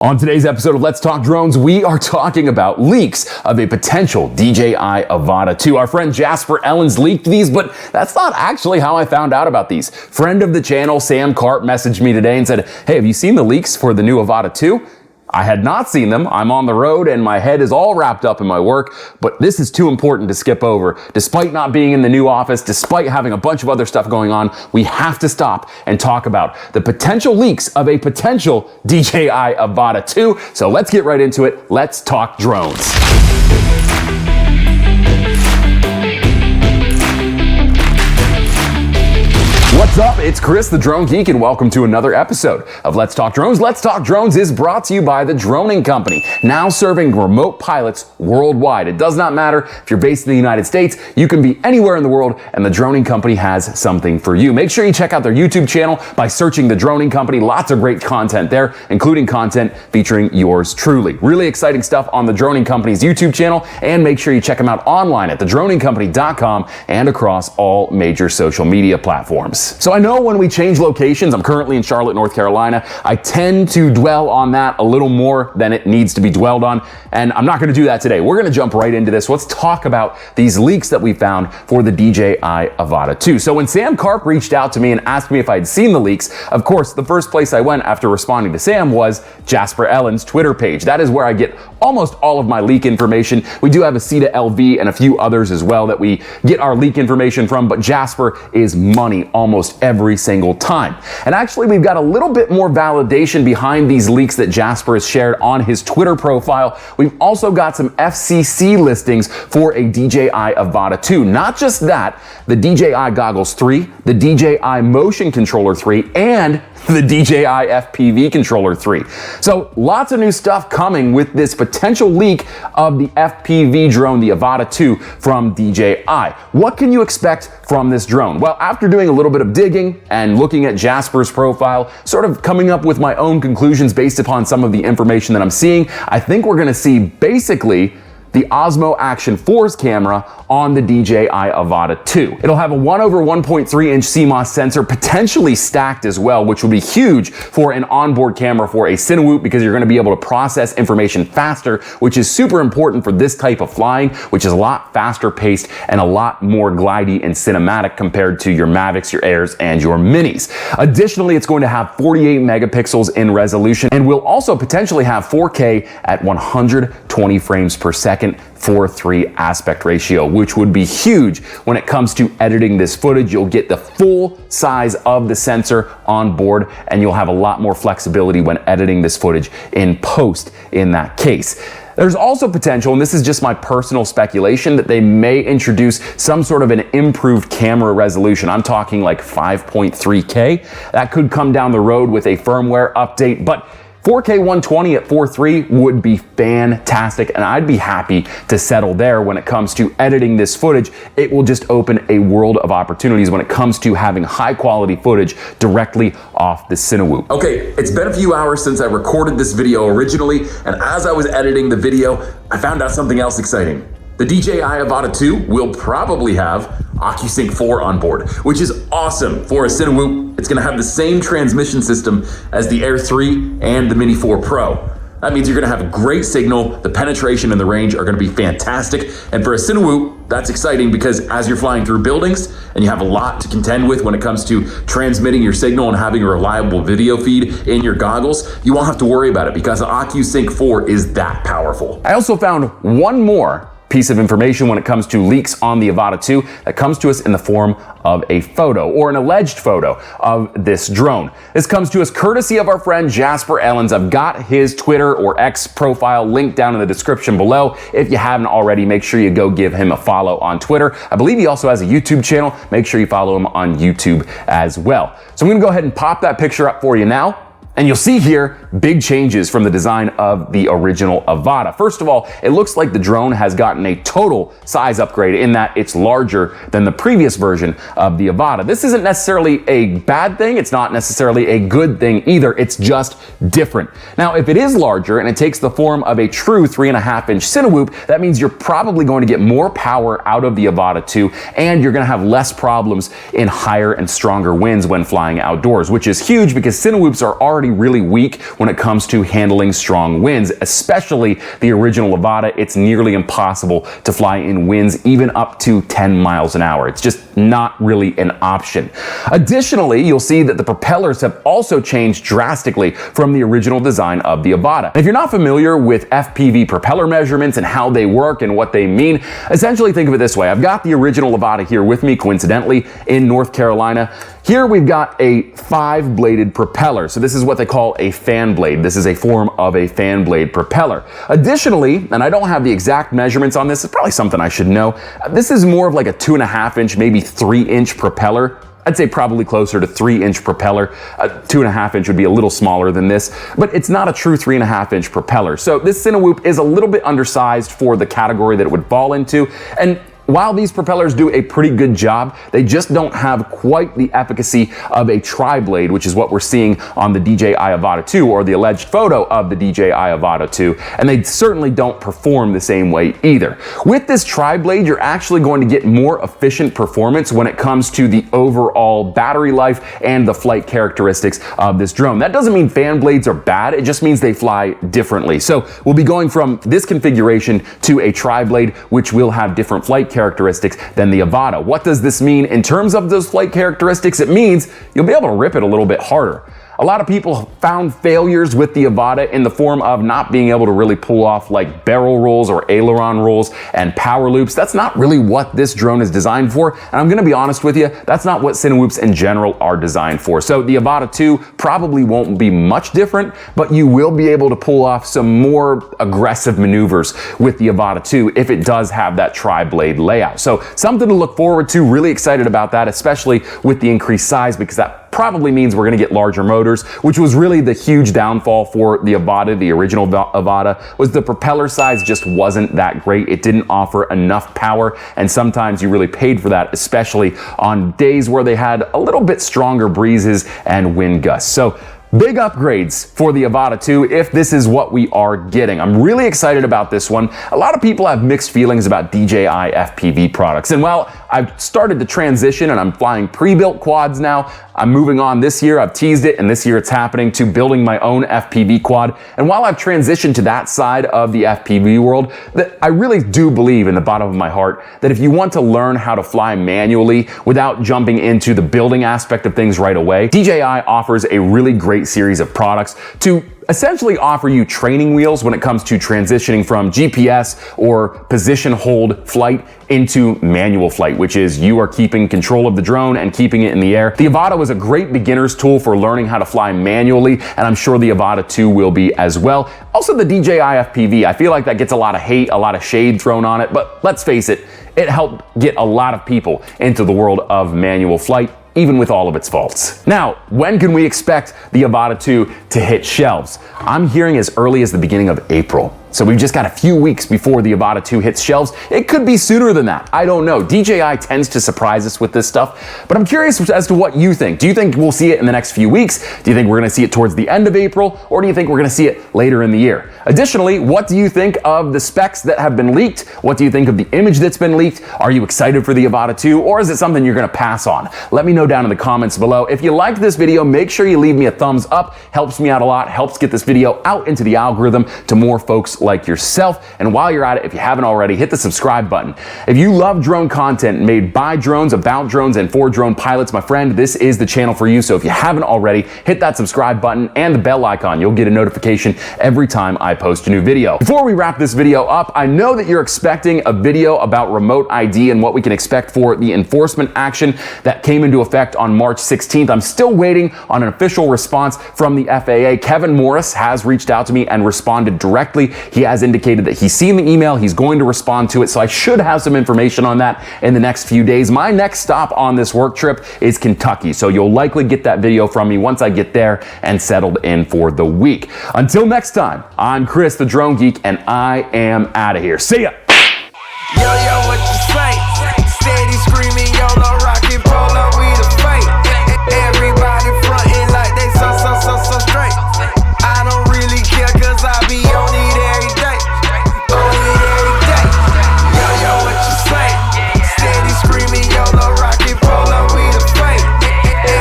On today's episode of Let's Talk Drones, we are talking about leaks of a potential DJI Avata 2. Our friend Jasper Ellens leaked these, but that's not actually how I found out about these. Friend of the channel, Sam Karp, messaged me today and said, "Hey, have you seen the leaks for the new Avata 2? I had not seen them. I'm on the road and my head is all wrapped up in my work, but this is too important to skip over. Despite not being in the new office, despite having a bunch of other stuff going on, we have to stop and talk about the potential leaks of a potential DJI Avata 2. So let's get right into it. Let's talk drones. What's up? It's Chris, the Drone Geek, and welcome to another episode of Let's Talk Drones. Let's Talk Drones is brought to you by the Droning Company, now serving remote pilots worldwide. It does not matter if you're based in the United States, you can be anywhere in the world, and the Droning Company has something for you. Make sure you check out their YouTube channel by searching the Droning Company. Lots of great content there, including content featuring yours truly. Really exciting stuff on the Droning Company's YouTube channel, and make sure you check them out online at thedroningcompany.com and across all major social media platforms. So I know when we change locations, I'm currently in Charlotte, North Carolina, I tend to dwell on that a little more than it needs to be dwelled on, and I'm not going to do that today. We're going to jump right into this. Let's talk about these leaks that we found for the DJI Avata 2. So when Sam Karp reached out to me and asked me if I'd seen the leaks, of course, the first place I went after responding to Sam was Jasper Ellens' Twitter page. That is where I get almost all of my leak information. We do have a Ceta LV and a few others as well that we get our leak information from, but Jasper is money almost every single time. And actually, we've got a little bit more validation behind these leaks that Jasper has shared on his Twitter profile. We've also got some FCC listings for a DJI Avata 2. Not just that, the DJI Goggles 3, the DJI Motion Controller 3, and the DJI FPV Controller 3. So lots of new stuff coming with this potential leak of the FPV drone, the Avata 2 from DJI. What can you expect from this drone? Well, after doing a little bit of digging and looking at Jasper's profile, sort of coming up with my own conclusions based upon some of the information that I'm seeing, I think we're gonna see basically the Osmo Action Force camera on the DJI Avata 2. It'll have a 1/1.3 CMOS sensor, potentially stacked as well, which will be huge for an onboard camera for a cinewhoop because you're gonna be able to process information faster, which is super important for this type of flying, which is a lot faster paced and a lot more glidey and cinematic compared to your Mavics, your Airs, and your Minis. Additionally, it's going to have 48 megapixels in resolution and will also potentially have 4K at 120 frames per second. 4:3 aspect ratio, which would be huge when it comes to editing this footage. You'll get the full size of the sensor on board, and you'll have a lot more flexibility when editing this footage in post in that case. There's also potential, and this is just my personal speculation, that they may introduce some sort of an improved camera resolution. I'm talking like 5.3K. That could come down the road with a firmware update, but 4K 120 at 4:3 would be fantastic, and I'd be happy to settle there when it comes to editing this footage. It will just open a world of opportunities when it comes to having high quality footage directly off the cinewhoop. Okay, it's been a few hours since I recorded this video originally, and as I was editing the video, I found out something else exciting. The DJI Avata 2 will probably have Ocusync 4 on board, which is awesome for a cinewhoop. It's gonna have the same transmission system as the Air 3 and the Mini 4 Pro. That means you're gonna have a great signal, the penetration and the range are gonna be fantastic, and for a cinewhoop, that's exciting because as you're flying through buildings and you have a lot to contend with when it comes to transmitting your signal and having a reliable video feed in your goggles, you won't have to worry about it because Ocusync 4 is that powerful. I also found one more piece of information when it comes to leaks on the Avata 2 that comes to us in the form of a photo or an alleged photo of this drone. This comes to us courtesy of our friend Jasper Ellens. I've got his Twitter or X profile linked down in the description below. If you haven't already, make sure you go give him a follow on Twitter. I believe he also has a YouTube channel. Make sure you follow him on YouTube as well. So I'm gonna go ahead and pop that picture up for you now. And you'll see here big changes from the design of the original Avata. First of all, it looks like the drone has gotten a total size upgrade in that it's larger than the previous version of the Avata. This isn't necessarily a bad thing. It's not necessarily a good thing either. It's just different. Now, if it is larger and it takes the form of a true 3.5-inch cinewhoop, that means you're probably going to get more power out of the Avata 2, and you're going to have less problems in higher and stronger winds when flying outdoors, which is huge because cinewhoops are already already really weak when it comes to handling strong winds, especially the original Avata. It's nearly impossible to fly in winds even up to 10 miles an hour. It's just not really an option. Additionally, you'll see that the propellers have also changed drastically from the original design of the Avata. If you're not familiar with FPV propeller measurements and how they work and what they mean, essentially think of it this way. I've got the original Avata here with me, coincidentally, in North Carolina. Here we've got a 5-bladed propeller. So this is what they call a fan blade. This is a form of a fan blade propeller. Additionally, and I don't have the exact measurements on this, it's probably something I should know. This is more of like a 2.5-inch, maybe 3-inch propeller. I'd say probably closer to 3-inch propeller. 2.5-inch would be a little smaller than this, but it's not a true 3.5-inch propeller. So this cinewhoop is a little bit undersized for the category that it would fall into. And while these propellers do a pretty good job, they just don't have quite the efficacy of a tri-blade, which is what we're seeing on the DJI Avata 2, or the alleged photo of the DJI Avata 2, and they certainly don't perform the same way either. With this tri-blade, you're actually going to get more efficient performance when it comes to the overall battery life and the flight characteristics of this drone. That doesn't mean fan blades are bad, it just means they fly differently. So we'll be going from this configuration to a tri-blade, which will have different flight characteristics than the Avata. What does this mean in terms of those flight characteristics? It means you'll be able to rip it a little bit harder. A lot of people found failures with the Avata in the form of not being able to really pull off like barrel rolls or aileron rolls and power loops. That's not really what this drone is designed for. And I'm gonna be honest with you, that's not what cinewhoops in general are designed for. So the Avata 2 probably won't be much different, but you will be able to pull off some more aggressive maneuvers with the Avata 2 if it does have that tri-blade layout. So something to look forward to, really excited about that, especially with the increased size, because that probably means we're going to get larger motors, which was really the huge downfall for the Avata, the original Avata, was the propeller size just wasn't that great. It didn't offer enough power, and sometimes you really paid for that, especially on days where they had a little bit stronger breezes and wind gusts. So big upgrades for the Avata 2 if this is what we are getting. I'm really excited about this one. A lot of people have mixed feelings about DJI FPV products, and while I've started to transition and I'm flying pre-built quads now, I'm moving on this year. I've teased it, and this year it's happening, to building my own FPV quad. And while I've transitioned to that side of the FPV world, that I really do believe in the bottom of my heart that if you want to learn how to fly manually without jumping into the building aspect of things right away, DJI offers a really great series of products to essentially offer you training wheels when it comes to transitioning from GPS or position hold flight into manual flight, which is you are keeping control of the drone and keeping it in the air. The Avata was a great beginner's tool for learning how to fly manually, and I'm sure the Avata 2 will be as well. Also the DJI FPV, I feel like that gets a lot of hate, a lot of shade thrown on it, but let's face it, it helped get a lot of people into the world of manual flight, even with all of its faults. Now, when can we expect the Avata 2 to hit shelves? I'm hearing as early as the beginning of April. So we've just got a few weeks before the Avata 2 hits shelves. It could be sooner than that. I don't know. DJI tends to surprise us with this stuff, but I'm curious as to what you think. Do you think we'll see it in the next few weeks? Do you think we're gonna see it towards the end of April? Or do you think we're gonna see it later in the year? Additionally, what do you think of the specs that have been leaked? What do you think of the image that's been leaked? Are you excited for the Avata 2, or is it something you're gonna pass on? Let me know down in the comments below. If you liked this video, make sure you leave me a thumbs up. Helps me out a lot, helps get this video out into the algorithm to more folks like yourself. And while you're at it, if you haven't already, hit the subscribe button. If you love drone content made by drones, about drones, and for drone pilots, my friend, this is the channel for you. So if you haven't already, hit that subscribe button and the bell icon. You'll get a notification every time I post a new video. Before we wrap this video up, I know that you're expecting a video about remote ID and what we can expect for the enforcement action that came into effect on March 16th. I'm still waiting on an official response from the FAA. Kevin Morris has reached out to me and responded directly. He has indicated that he's seen the email, he's going to respond to it, so I should have some information on that in the next few days. My next stop on this work trip is Kentucky, so you'll likely get that video from me once I get there and settled in for the week. Until next time, I'm Chris the Drone Geek, and I am out of here. See ya! Yo, what you say? Steady screaming, YOLO.